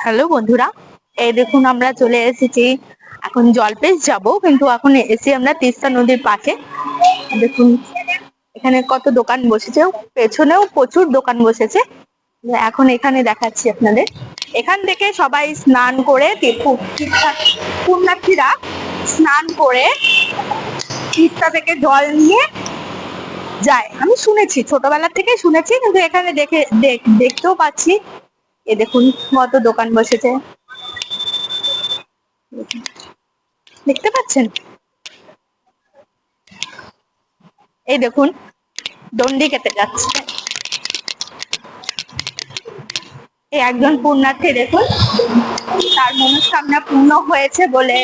Hello বন্ধুরা, এই দেখুন আমরা চলে এসেছি। এখন জলপেশ যাব, কিন্তু এখন এসে আমরা তিস্তা নদীর পাশে। দেখুন এখানে কত দোকান বসেছে, পেছনেও প্রচুর দোকান বসেছে। এখন এখানে দেখাচ্ছি আপনাদের। এখান থেকে সবাই স্নান করে পুণ্যার্থীরা স্নান করে তিস্তা থেকে জল নিয়ে যায়। আমি শুনেছি, ছোটবেলা থেকে শুনেছি, কিন্তু এখানে দেখতেও পাচ্ছি। এ দেখুন কত দোকান বসেছে, দেখতে পাচ্ছেন? এই দেখুন দণ্ডি কেটে যাচ্ছে। এই একজন পুণ্যার্থী দেখুন, তার মনস্কামনা পূর্ণ হয়েছে বলে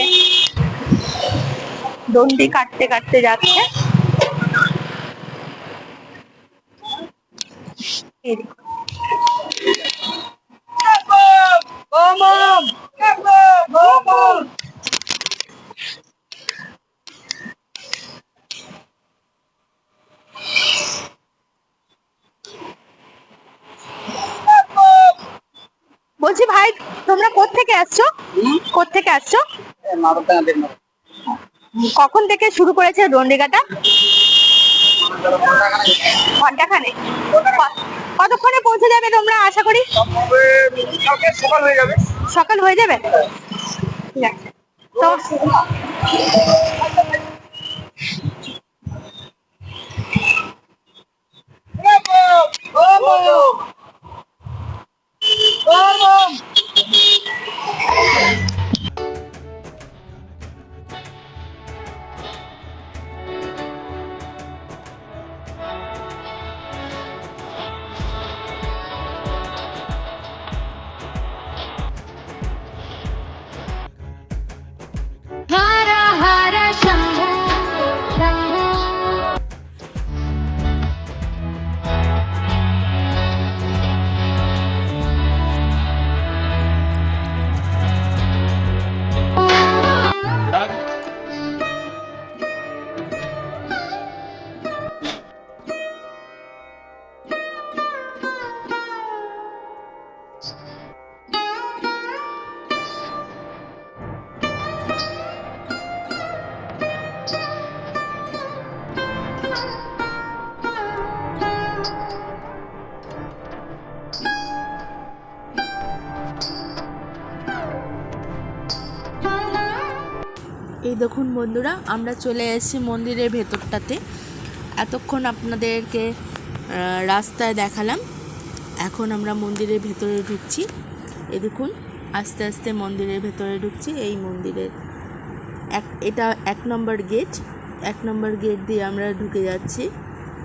দণ্ডি কাটতে কাটতে যাচ্ছে। এই দেখুন। বলছি ভাই, তোমরা কোত্থেকে আসছো? কোত্থেকে আসছো? কখন থেকে শুরু করেছে দণ্ডি কাটা? ঘন্টাখানেক। কতক্ষণে পৌঁছে যাবে তোমরা আশা করি? সকাল হয়ে যাবে। সকাল হয়ে যাবে, ঠিক আছে। তো हर हर शंभो शंभो। এই দেখুন বন্ধুরা, আমরা চলে এসেছি মন্দিরের ভেতরটাতে। এতক্ষণ আপনাদেরকে রাস্তায় দেখালাম, এখন আমরা মন্দিরের ভেতরে ঢুকছি। এই দেখুন আস্তে আস্তে মন্দিরের ভেতরে ঢুকছি। এই মন্দিরের এটা 1 নম্বর গেট। 1 নম্বর গেট দিয়ে আমরা ঢুকে যাচ্ছি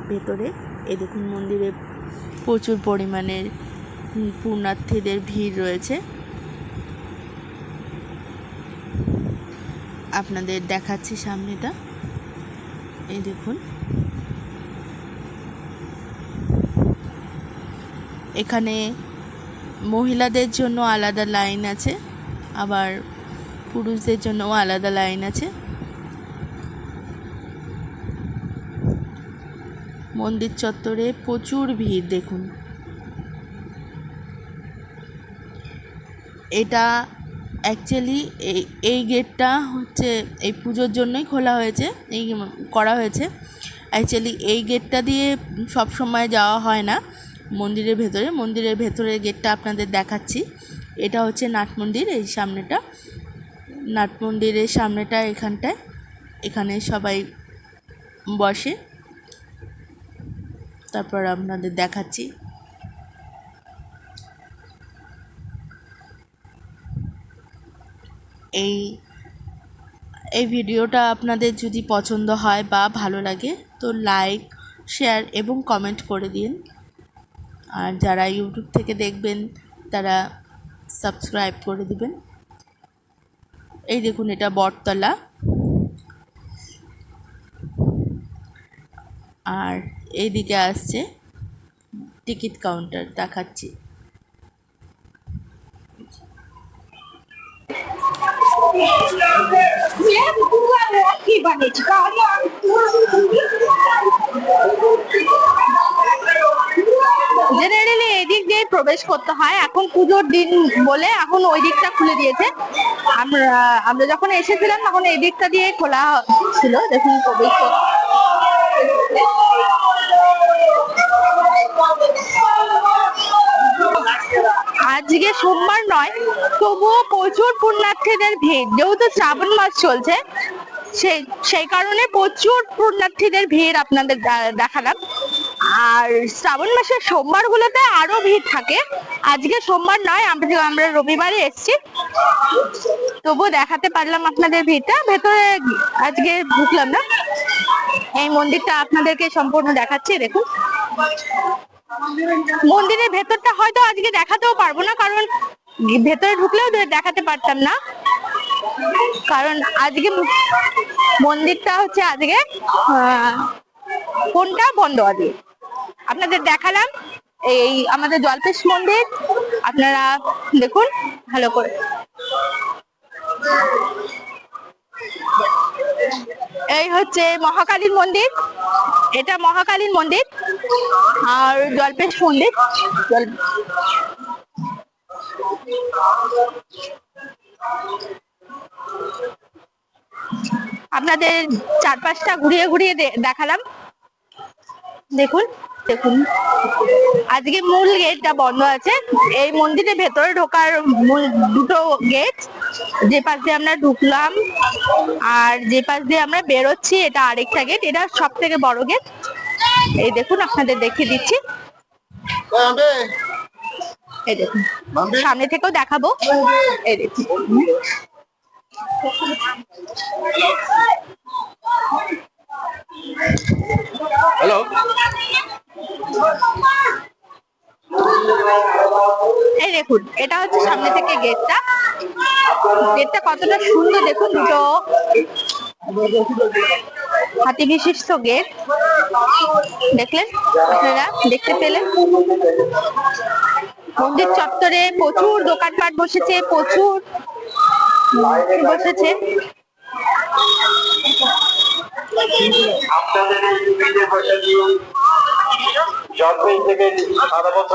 ভেতরে। এই দেখুন মন্দিরে প্রচুর পরিমাণের পুণ্যার্থীদের ভিড় রয়েছে। আপনাদের দেখাচ্ছি সামনেটা। এই দেখুন এখানে মহিলাদের জন্য আলাদা লাইন আছে, আবার পুরুষদের জন্যও আলাদা লাইন আছে। মন্দির চত্বরে প্রচুর ভিড় দেখুন। এটা অ্যাকচুয়ালি এই গেটটা হচ্ছে এই পুজোর জন্যই খোলা হয়েছে, এই করা হয়েছে। অ্যাকচুয়ালি এই গেটটা দিয়ে সব সময় যাওয়া হয় না মন্দিরের ভেতরে। মন্দিরের ভেতরের গেটটা আপনাদের দেখাচ্ছি। এটা হচ্ছে নাট মন্দির। এই সামনেটা নাট মন্দিরের সামনেটা, এখানটায় এখানে সবাই বসে। তারপর আপনাদের দেখাচ্ছি। এই ভিডিওটা আপনাদের যদি পছন্দ হয় বা ভালো লাগে তো লাইক, শেয়ার এবং কমেন্ট করে দিন। আর যারা ইউটিউব থেকে দেখবেন তারা সাবস্ক্রাইব করে দিবেন। এই দেখুন এটা বটতলা, আর এইদিকে আসছে টিকিট কাউন্টার, দেখাচ্ছি। কি বানিয়েছি জেনারেলি এই দিক দিয়ে প্রবেশ করতে হয়, এখন পুজোর দিন বলে এখন ওই দিকটা খুলে দিয়েছে। আমরা আমরা যখন এসেছিলাম তখন এই দিকটা দিয়ে খোলা ছিল। দেখুন প্রবেশ আজকে সোমবার নয়, তবুও প্রচুর পুণ্যার্থীদের ভিড়, যেহেতু শ্রাবণ মাস চলছে সেই কারণে প্রচুর পুণ্যার্থীদের ভিড় আপনাদের দেখালাম। আর শ্রাবণ মাসের সোমবার গুলোতে আরো ভিড় থাকে, আজকে সোমবার নয়, আমরা রবিবারে এসেছি, তবুও দেখাতে পারলাম আপনাদের ভিড়টা। ভেতরে আজকে ঢুকলাম না, এই মন্দিরটা আপনাদেরকে সম্পূর্ণ দেখাচ্ছি। দেখুন মন্দিরের ভেতরটা হয়তো আজকে দেখাতেও পারবো না, কারণ ভেতরে ঢুকলেও দেখাতে পারতাম না, কারণ আজকে মন্দিরটা হচ্ছে আজকে কোনটা বন্ধ আছে। আপনাদের দেখালাম এই আমাদের জল্পেশ মন্দির, আপনারা দেখুন ভালো করে। এই হচ্ছে মহাকালীর মন্দির, এটা মহাকালীর মন্দির আর জল্পেশ মন্দির। আপনাদের চারপাশটা ঘুরিয়ে ঘুরিয়ে দেখালাম। দেখুন দেখুন আজকে মূল গেটটা বন্ধ আছে। এই মন্দিরের ভেতরে ঢোকার মূল দুটো গেট, যে পাশ দিয়ে আমরা ঢুকলাম আর যে পাশ দিয়ে আমরা বেরোচ্ছি এটা আরেকটা গেট, এটা সব থেকে বড় গেট। এই দেখুন আপনাদের দেখিয়ে দিচ্ছি, এই দেখুন সামনে থেকেও দেখাবো। এই দেখুন হ্যালো, এই দেখুন এটা হচ্ছে সামনে থেকে গেটটা, গেটটা কতটা সুন্দর দেখুন, দুটো হাতি বিশিষ্ট গেট। দেখলেন আপনারা, দেখতে পেলেন। মন্দির চত্বরে প্রচুর দোকানপাট বসেছে, প্রচুর বসেছে। আপনাদের এই জলপাই থেকে সারা বছর